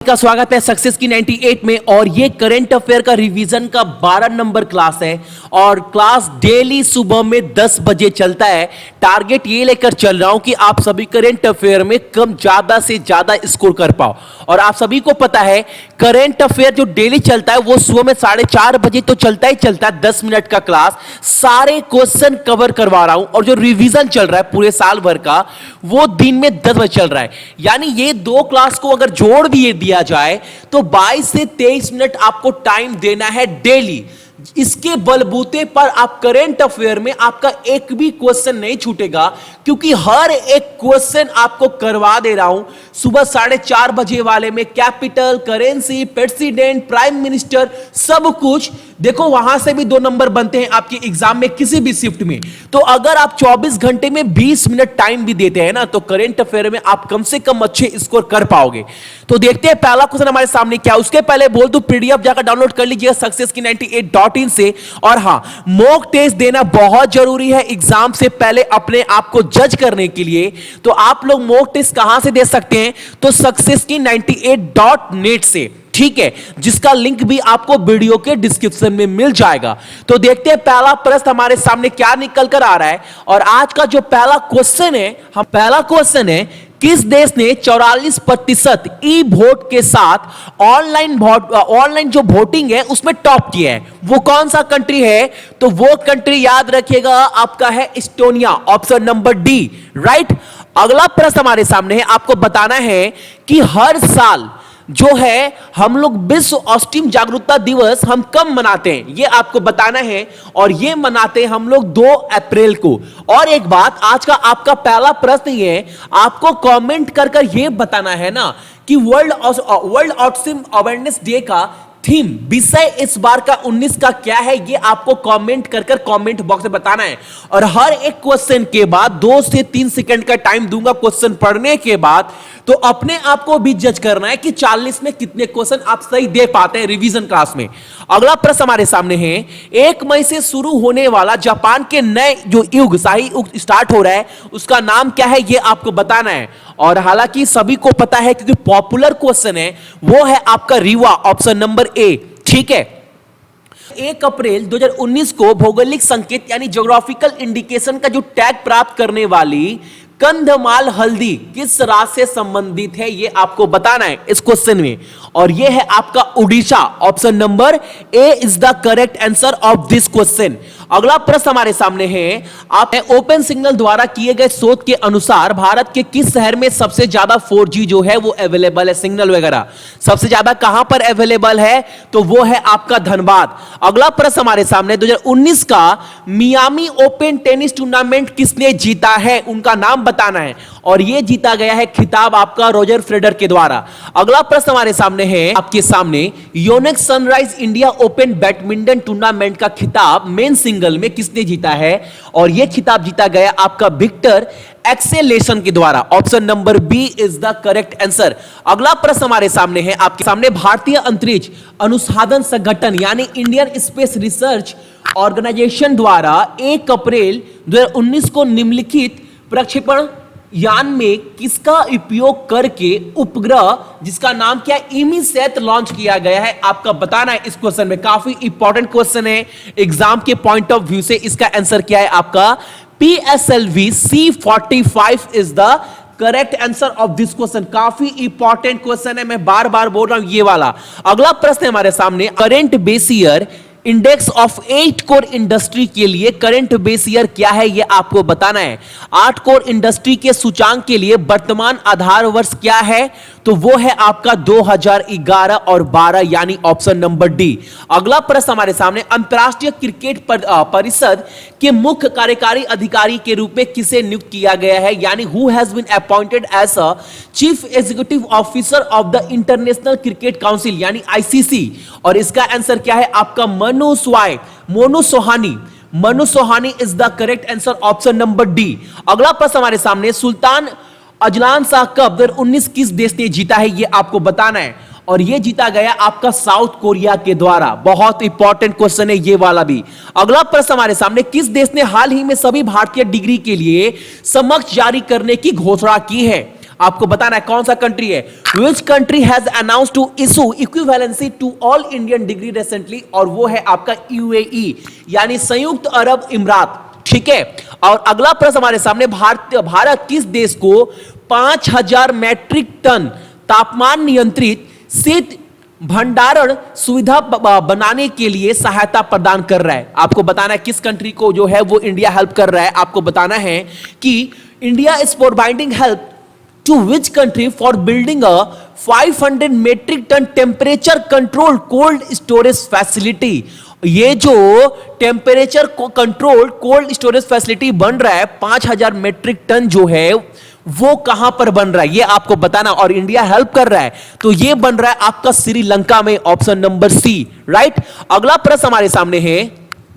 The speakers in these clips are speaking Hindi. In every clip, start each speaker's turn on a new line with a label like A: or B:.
A: का स्वागत है सक्सेस की 98 में। और ये करंट अफेयर का रिवीजन का 12 नंबर क्लास है और क्लास डेली सुबह में 10 बजे चलता है। टारगेट ये लेकर चल रहा हूं कि आप सभी करंट अफेयर में कम ज्यादा से ज्यादा स्कोर कर पाओ। और आप सभी को पता है करंट अफेयर जो डेली चलता है वो सुबह में 4:30 बजे तो चलता ही चलता है। 10 मिनट का क्लास, सारे क्वेश्चन कवर करवा रहा हूं। और जो रिवीजन चल रहा है पूरे साल भर का वो दिन में 10 बजे चल रहा है। यानी ये दो क्लास को अगर जोड़ भी दिया जाए तो 22 से 23 मिनट आपको टाइम देना है डेली। इसके बलबूते पर आप करंट अफेयर में आपका एक भी क्वेश्चन नहीं छूटेगा, क्योंकि हर एक क्वेश्चन आपको करवा दे रहा हूं। सुबह 4:30 बजे वाले में capital, currency, president, prime minister, सब कुछ देखो। वहां से भी 2 नंबर बनते हैं आपके एग्जाम में किसी भी शिफ्ट में। तो अगर आप 24 घंटे में 20 मिनट टाइम भी देते हैं ना, तो करंट अफेयर में आप कम से कम अच्छे स्कोर कर पाओगे। तो देखते हैं पहला क्वेश्चन हमारे सामने क्या। उसके पहले बोल दूं पीडीएफ जाकर डाउनलोड कर लीजिएगा सक्सेस की 98.in से। और हां, मॉक टेस्ट देना बहुत जरूरी है एग्जाम से पहले अपने आप को जज करने के लिए। तो आप लोग मॉक टेस्ट कहां से दे सकते हैं, तो सक्सेस की 98.net से, ठीक है, जिसका लिंक भी आपको वीडियो के डिस्क्रिप्शन में मिल जाएगा। तो देखते हैं पहला प्रश्न हमारे सामने क्या निकल कर आ रहा है। और आज का जो पहला क्वेश्चन है, किस देश ने 44% ई वोट के साथ ऑनलाइन जो वोटिंग है उसमें टॉप किया है? वो कौन सा कंट्री है? तो वो कंट्री याद रखिएगा आपका है Estonia, option number D, right. अगला प्रश्न हमारे सामने है, आपको बताना है कि हर साल जो है हम लोग विश्व ऑटिज्म जागरूकता दिवस हम कब मनाते हैं, ये आपको बताना है। और ये मनाते हैं हम लोग 2 अप्रैल को। और एक बात, आज का आपका पहला प्रश्न ये है, आपको कमेंट कर ये बताना है ना कि वर्ल्ड ऑटिज्म अवेयरनेस डे का थीम, विषय इस बार का 19 का क्या है, ये आपको कमेंट कर कमेंट बॉक्स में बताना है। और हर एक क्वेश्चन के बाद 2 से 3 सेकंड का टाइम दूंगा क्वेश्चन पढ़ने के बाद। तो अपने आप को भी जज करना है कि 40 में कितने क्वेश्चन आप सही दे पाते हैं रिवीजन क्लास में। अगला प्रश्न हमारे सामने है, 1 मई से शुरू होने वाला जापान के नए जो युग, शाही युग स्टार्ट हो रहा है, उसका नाम क्या है, ये आपको बताना है। और हालांकि सभी को पता है क्योंकि पॉपुलर क्वेश्चन है, वो है आपका रीवा, ऑप्शन नंबर ए, ठीक है। 1 अप्रैल 2019 को भौगोलिक संकेत यानी ज्योग्राफिकल इंडिकेशन का जो टैग प्राप्त करने वाली कंधमाल हल्दी किस राज्य से संबंधित है, ये आपको बताना है इस क्वेश्चन में। और ये है आपका Orissa, option number A is the correct answer of this question. अगला प्रश्न हमारे सामने है, आप ओपन सिग्नल द्वारा किए गए शोध के अनुसार भारत के किस शहर में सबसे ज्यादा 4G जो है वो अवेलेबल है, सिग्नल वगैरह सबसे ज्यादा कहां पर अवेलेबल है, तो वो है आपका धनबाद। अगला प्रश्न हमारे सामने, 2019 का मियामी ओपन टेनिस टूर्नामेंट किसने जीता है, उनका नाम बताना है। और ये जीता गया है खिताब आपका रोजर फेडरर के द्वारा। अगला प्रश्न हमारे सामने है, आपके सामने Yonex sunrise India open badminton tournament का खिताब मेन सिंगल में किसने जीता है, और यह खिताब जीता गया आपका विक्टर एक्सेलेशन के द्वारा, option number B is the correct answer. अगला प्रश्न हमारे सामने है, आपके सामने भारतीय अंतरिक्ष अनुसंधान संगठन यानी इंडियन स्पेस रिसर्च ऑर्गेनाइजेशन द्वारा 1 अप्रैल 2019 को निम्नलिखित प्रक्षेपण यान में किसका उपयोग करके उपग्रह जिसका नाम क्या है, इमीसैट लॉन्च किया गया है, आपका बताना है इस क्वेश्चन में। काफी इंपॉर्टेंट क्वेश्चन है एग्जाम के पॉइंट ऑफ व्यू से। इसका आंसर क्या है आपका PSLV C45 is the correct answer of this question. काफी इंपॉर्टेंट क्वेश्चन है, मैं बार बार बोल रहा हूं ये वाला। अगला प्रश्न हमारे सामने, current base year index of 8 core industry के लिए करंट बेस ईयर क्या है, यह आपको बताना है। 8 कोर इंडस्ट्री के सूचांक के लिए वर्तमान आधार वर्ष क्या है, तो वो है आपका 2011 और 12 यानी ऑप्शन नंबर डी। अगला प्रश्न हमारे सामने, अंतरराष्ट्रीय क्रिकेट परिषद के मुख्य कार्यकारी अधिकारी के रूप में किसे नियुक्त किया गया है, यानी who has been appointed as a chief executive officer of the International Cricket Council यानी ICC। और इसका आंसर क्या है आपका Manu Sawhney is the correct answer, option number D. अगला प्रश्न हमारे सामने, सुल्तान अजलान शाह कप 2019 किस देश ने जीता है, ये आपको बताना है। और ये जीता गया आपका साउथ कोरिया के द्वारा। बहुत इंपॉर्टेंट क्वेश्चन है ये वाला भी। अगला प्रश्न हमारे सामने, किस देश ने हाल ही में सभी भारतीय डिग्री के लिए समक्ष जारी करने की घोषणा की है? आपको बताना है कौन सा कंट्री है। Which country has announced to issue equivalency to all Indian degree recently, और वो है आपका यूएई यानी संयुक्त अरब इमरात। ठीक है, और अगला प्रश्न हमारे सामने, भारत किस देश को 5000 मैट्रिक टन तापमान नियंत्रित शीत भंडारण सुविधा बनाने के लिए सहायता प्रदान कर रहा है। आपको बताना है किस कंट्री को जो है वो इंडिया हेल्प कर रहा है। आपको बताना है कि India is providing help to which country for building a 500 metric ton temperature control cold storage facility. ये जो temperature controlled cold storage facility बन रहा है 5000 मेट्रिक टन जो है वो कहां पर बन रहा है ये आपको बताना, और इंडिया हेल्प कर रहा है तो ये बन रहा है आपका श्रीलंका में, ऑप्शन नंबर सी, राइट। अगला प्रश्न हमारे सामने है,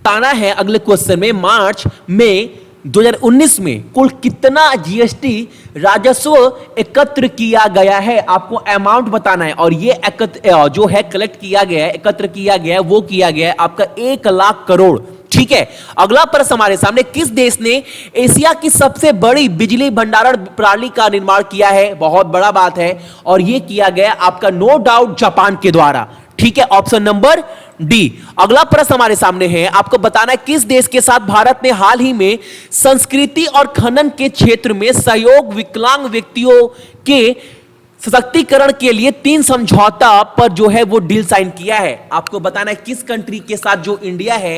A: ताना है अगले क्वेश्चन में, मार्च में 2019 में कुल कितना जीएसटी राजस्व एकत्र किया गया है। आपको अमाउंट बताना है, और ये जो है कलेक्ट किया गया है, एकत्र किया गया है, वो किया गया है आपका 1 लाख करोड़। ठीक है, अगला प्रश्न हमारे सामने, किस देश ने एशिया की सबसे बड़ी बिजली भंडारण प्रणाली का निर्माण किया है। बहुत बड़ा बात है, और यह किया गया आपका नो डाउट जापान के द्वारा। ठीक है, ऑप्शन नंबर डी। अगला प्रश्न हमारे सामने है, आपको बताना है किस देश के साथ भारत ने हाल ही में संस्कृति और खनन के क्षेत्र में सहयोग विकलांग व्यक्तियों के सशक्तिकरण के लिए 3 समझौता पर जो है वो डील साइन किया है। आपको बताना है किस कंट्री के साथ जो इंडिया है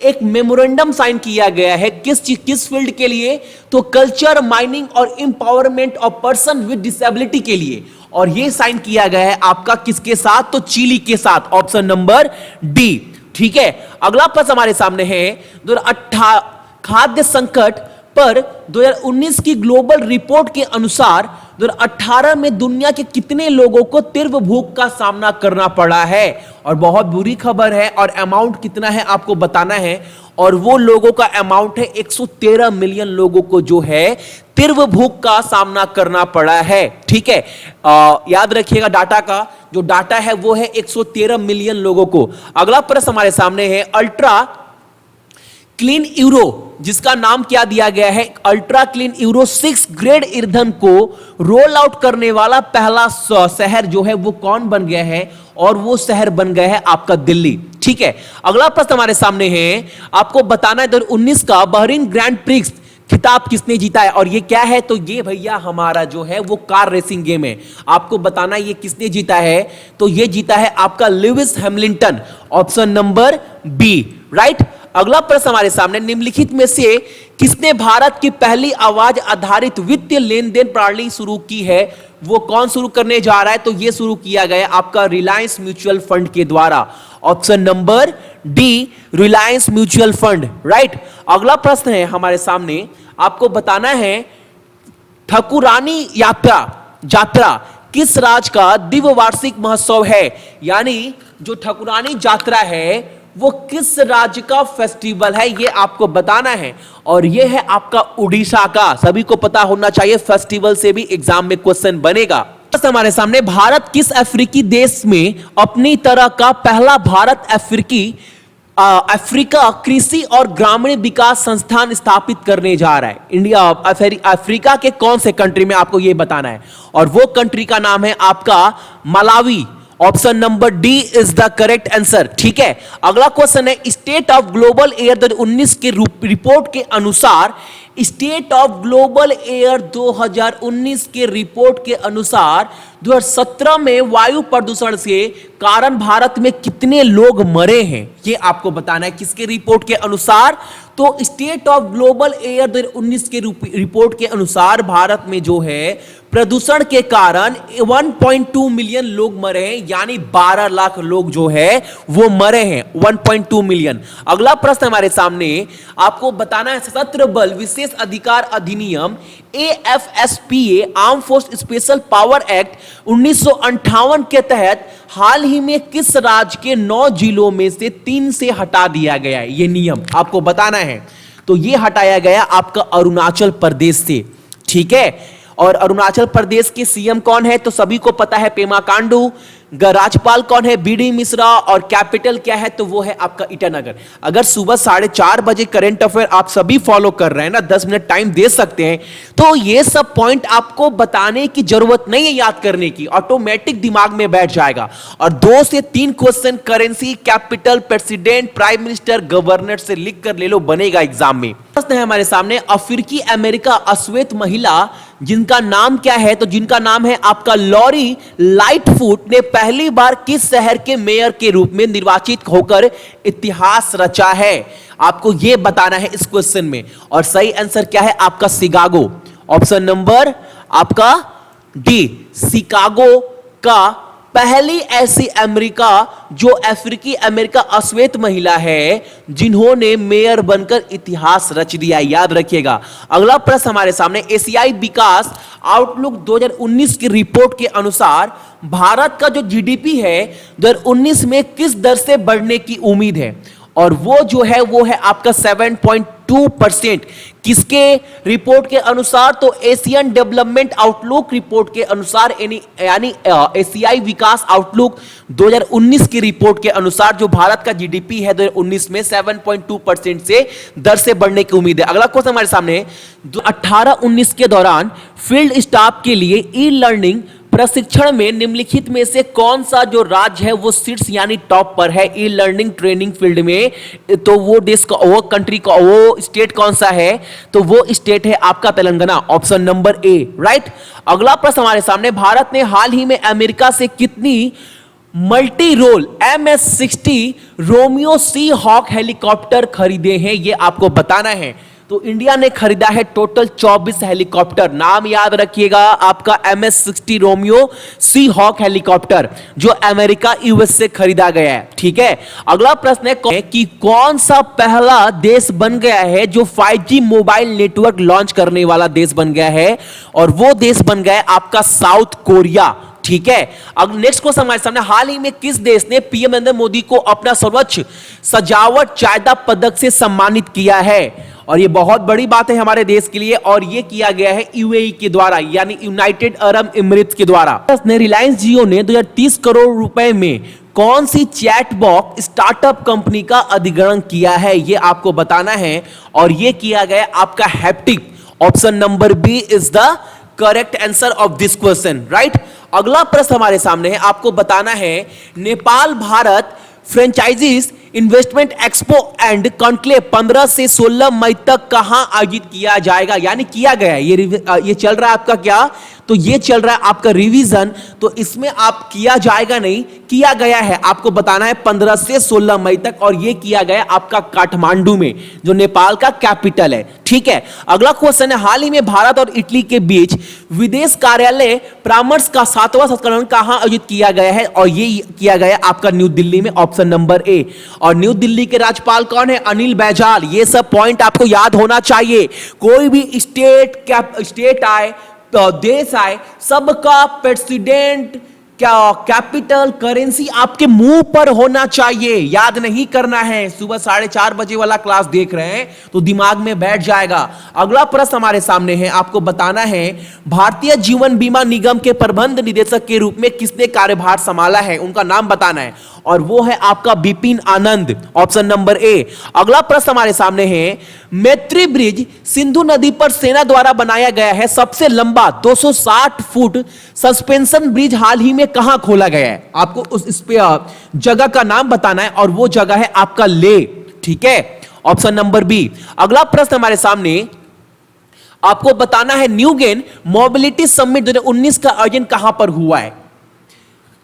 A: एक मेमोरेंडम साइन किया गया है, किस फील्ड के लिए, तो कल्चर, माइनिंग और empowerment of person with disability के लिए, और ये साइन किया गया है आपका किसके साथ, तो चिली के साथ, ऑप्शन नंबर डी। ठीक है, अगला प्रश्न हमारे सामने है, 2018 खाद्य संकट पर 2019 की ग्लोबल रिपोर्ट के अनुसार 2018 में दुनिया के कितने लोगों को तीव्र भूख का सामना करना पड़ा है, और बहुत बुरी खबर है, और अमाउंट कितना है आपको बताना है, और वो लोगों का अमाउंट है 113 मिलियन लोगों को जो है तीव्र भूख का सामना करना पड़ा है। ठीक है, याद रखिएगा डाटा का जो डाटा है वो है 113 मिलियन लोगों को। अगला प्रश्न हमारे सामने है, अल्ट्रा क्लीन यूरो, जिसका नाम क्या दिया गया है, अल्ट्रा क्लीन यूरो 6 ग्रेड ईंधन को रोल आउट करने वाला पहला शहर जो है वो कौन बन गया है, और वो शहर बन गया है आपका दिल्ली। ठीक है, अगला प्रश्न हमारे सामने है, आपको बताना है 2019 का बहरीन ग्रैंड प्रिक्स खिताब किसने जीता है, और ये क्या है, तो ये भैया हमारा जो है वो कार रेसिंग गेम है। आपको बताना ये किसने जीता है, तो ये जीता है आपका Lewis Hamilton, option number B, right. अगला प्रश्न हमारे सामने, निम्नलिखित में से किसने भारत की पहली आवाज आधारित वित्तीय लेन देन प्रणाली शुरू की है, वो कौन शुरू करने जा रहा है, तो ये शुरू किया गया आपका रिलायंस म्यूचुअल फंड के द्वारा, option number D, Reliance mutual fund, right. अगला प्रश्न है हमारे सामने, आपको बताना है ठकुरानी यात्रा किस राज्य का द्विवार्षिक महोत्सव है, यानी जो ठकुरानी यात्रा है वो किस राज्य का फेस्टिवल है, ये आपको बताना है, और ये है आपका उड़ीसा का। सभी को पता होना चाहिए, फेस्टिवल से भी एग्जाम में क्वेश्चन बनेगा। हमारे सामने, भारत किस अफ्रीकी देश में अपनी तरह का पहला भारत अफ्रीका कृषि और ग्रामीण विकास संस्थान स्थापित करने जा रहा है। अफ्रीका के कौन से कंट्री में आपको यह बताना है, और वो कंट्री का नाम है आपका Malawi, option number D is the correct answer. ठीक है, अगला क्वेश्चन है, स्टेट ऑफ ग्लोबल एयर 2019 के रिपोर्ट के अनुसार, स्टेट ऑफ ग्लोबल एयर 2019 के रिपोर्ट के अनुसार 2017 में वायु प्रदूषण से कारण भारत में कितने लोग मरे हैं, ये आपको बताना है किसके रिपोर्ट के अनुसार, तो स्टेट ऑफ ग्लोबल एयर 2019 के रिपोर्ट के अनुसार भारत में जो है प्रदूषण के कारण 1.2 मिलियन लोग मरे हैं, यानी 12 लाख लोग जो है वो मरे हैं, 1.2 मिलियन। अगला प्रश्न हमारे सामने, आपको बताना है सशस्त्र बल विशेष अधिकार अधिनियम AFSPA arm force special power act 1958 के तहत हाल ही में किस राज्य के 9 जिलों में से 3 से हटा दिया गया है, ये नियम आपको बताना है। तो ये हटाया गया आपका अरुणाचल प्रदेश से। ठीक है, और अरुणाचल प्रदेश के सीएम कौन है, तो सभी को पता है पेमा खांडू, राज्यपाल कौन है? बी.डी. मिश्रा। और कैपिटल क्या है? तो वो है आपका ईटानगर। अगर सुबह 4:30 बजे करंट अफेयर आप सभी फॉलो कर रहे हैं ना, 10 मिनट टाइम दे सकते हैं, तो ये सब पॉइंट आपको बताने की जरूरत नहीं है याद करने की, ऑटोमेटिक दिमाग में बैठ जाएगा। और 2 से 3 question currency, capital, president, prime minister, governor से लिख कर ले लो, बनेगा एग्जाम में। प्रश्न है हमारे सामने, अफ्रीकी अमेरिका अश्वेत महिला जिनका नाम क्या है? तो जिनका नाम है आपका लॉरी लाइटफुट ने पहली बार किस शहर के मेयर के रूप में निर्वाचित होकर इतिहास रचा है? आपको यह बताना है इस क्वेश्चन में। और सही आंसर क्या है आपका? शिकागो। ऑप्शन नंबर आपका डी, शिकागो का पहली ऐसी अमेरिका जो अफ्रीकी अमेरिका अश्वेत महिला है जिन्होंने मेयर बनकर इतिहास रच दिया, याद रखिएगा। अगला प्रश्न हमारे सामने, एशियाई विकास आउटलुक 2019 की रिपोर्ट के अनुसार भारत का जो जीडीपी है 2019 में किस दर से बढ़ने की उम्मीद है? और वो है आपका 7.2%। किसके रिपोर्ट के अनुसार? तो एशियन डेवलपमेंट आउटलुक रिपोर्ट के अनुसार, यानी एशियाई विकास आउटलुक 2019 की रिपोर्ट के अनुसार जो भारत का जीडीपी है 2019 में 7.2% से दर से बढ़ने की उम्मीद है। अगला क्वेश्चन हमारे सामने, 18-19 के दौरान फील्ड स्टाफ के लिए ई लर्निंग प्रशिक्षण में निम्नलिखित में से कौन सा जो राज्य है वो शीर्ष यानी टॉप पर है ई लर्निंग ट्रेनिंग फील्ड में? तो वो देश का, वो कंट्री का, वो स्टेट कौन सा है? तो वो स्टेट है आपका तेलंगाना। ऑप्शन नंबर ए, राइट। अगला प्रश्न हमारे सामने, भारत ने हाल ही में अमेरिका से कितनी मल्टी रोल MS-60 रोमियो सी हॉक हेलीकॉप्टर खरीदे हैं? ये आपको बताना है। तो इंडिया ने खरीदा है टोटल 24 हेलीकॉप्टर। नाम याद रखिएगा आपका, MS-60 रोमियो सी हॉक हेलीकॉप्टर जो अमेरिका यूएस से खरीदा गया है। ठीक है, अगला प्रश्न है कि कौन सा पहला देश बन गया है जो 5G मोबाइल नेटवर्क लॉन्च करने वाला देश बन गया है? और वो देश बन गया है आपका साउथ कोरिया। ठीक है, अब नेक्स्ट क्वेश्चन हमारे सामने, हाल ही में किस देश ने पीएम नरेंद्र मोदी को अपना सर्वोच्च सजावट चाहता पदक से सम्मानित किया है? और ये बहुत बड़ी बात है हमारे देश के लिए, और ये किया गया है यूएई के द्वारा, यानी यूनाइटेड अरब एमिरेट्स के द्वारा। रिलायंस जियो ने 2030 करोड़ रुपए में कौन सी चैटबॉट स्टार्टअप कंपनी का अधिग्रहण किया है? ये आपको बताना है। और ये किया गया आपका haptic. Option number B is the correct answer of this question, right. अगला प्रश्न हमारे सामने है, आपको बताना है, Nepal Bharat franchises investment expo and conclave 15 से 16 मई तक कहां आयोजित किया जाएगा? यानी किया गया है, ये चल रहा है आपका क्या? तो ये चल रहा है आपका रिवीजन। तो इसमें आप किया जाएगा नहीं, किया गया है, आपको बताना है 15 से 16 मई तक। और ये किया गया आपका काठमांडू में, जो नेपाल का कैपिटल है। ठीक है, अगला क्वेश्चन है, हाल ही में भारत और इटली के बीच विदेश कार्यालय परामर्श का 7वां संस्करण कहां आयोजित किया गया है? और ये किया गया आपका न्यू दिल्ली में। ऑप्शन नंबर ए। और न्यू दिल्ली के राज्यपाल कौन है? अनिल बैजल। ये सब पॉइंट आपको याद होना चाहिए। कोई भी स्टेट आए तो देश आए, सबका प्रेसिडेंट, क्या कैपिटल, करेंसी आपके मुंह पर होना चाहिए। याद नहीं करना है, सुबह 4:30 बजे वाला क्लास देख रहे हैं तो दिमाग में बैठ जाएगा। अगला प्रश्न हमारे सामने है, आपको बताना है, भारतीय जीवन बीमा निगम के प्रबंध निदेशक के रूप में किसने कार्यभार संभाला है? उनका नाम बताना है। और वो है आपका Bipin Anand. Option number A. अगला प्रश्न हमारे सामने है, मैत्री ब्रिज सिंधु नदी पर सेना द्वारा बनाया गया है सबसे लंबा 260 फुट सस्पेंशन ब्रिज हाल ही में कहां खोला गया है? आपको उस जगह का नाम बताना है, और वो जगह है आपका ले। ठीक है, ऑप्शन नंबर बी। अगला प्रश्न हमारे सामने, आपको बताना है, न्यूगेन मोबिलिटी समिट 2019 का आयोजन कहां पर हुआ है?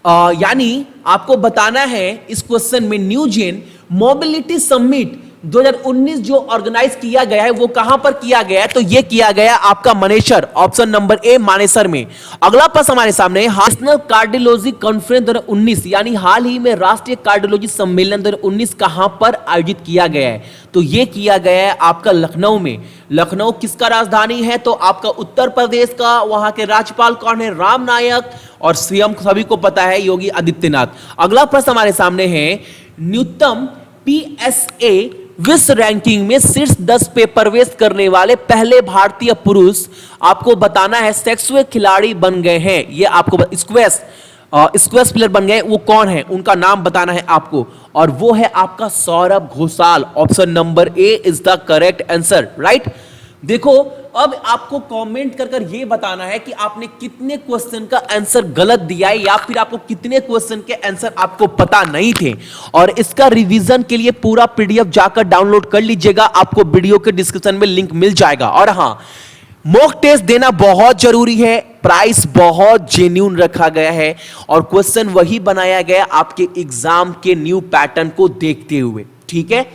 A: यानी आपको बताना है इस क्वेश्चन में, न्यूजेन मोबिलिटी समिट 2019 जो ऑर्गेनाइज किया गया है वो कहां पर किया गया है? तो ये किया गया आपका मानेसर। ऑप्शन नंबर ए, मानेसर में। अगला प्रश्न हमारे सामने, नेशनल कार्डियोलॉजी कॉन्फ्रेंस 2019 यानी हाल ही में राष्ट्रीय कार्डियोलॉजी सम्मेलन 2019 कहां पर आयोजित किया गया है? तो ये किया गया है आपका लखनऊ में। लखनऊ किसका राजधानी है? तो आपका उत्तर प्रदेश का। वहां के राज्यपाल कौन है? राम नायक। और सीएम सभी को पता है, योगी आदित्यनाथ। अगला प्रश्न हमारे सामने है, न्यूनतम PSA विश्व रैंकिंग में शीर्ष 10 पे प्रवेश करने वाले पहले भारतीय पुरुष आपको बताना है, सेक्सुअल खिलाड़ी बन गए हैं। ये आपको स्क्वैश स्क्वेस प्लेयर बन गए, वो कौन है, उनका नाम बताना है आपको, और वो है आपका Saurabh Ghoshal. Option number A is the correct answer, right. देखो, अब आपको कमेंट कर कर ये बताना है कि आपने कितने क्वेश्चन का आंसर गलत दिया है, या फिर आपको कितने क्वेश्चन के आंसर आपको पता नहीं थे। और इसका रिवीजन के लिए पूरा पीडीएफ जाकर डाउनलोड कर लीजिएगा, आपको वीडियो के डिस्क्रिप्शन में लिंक मिल जाएगा। और हाँ, मॉक टेस्ट देना बहुत जरूरी है, प्राइस बहुत जेन्युइन रखा गया है, और क्वेश्चन वही बनाया गया आपके एग्जाम के न्यू पैटर्न को देखते हुए, ठीक है।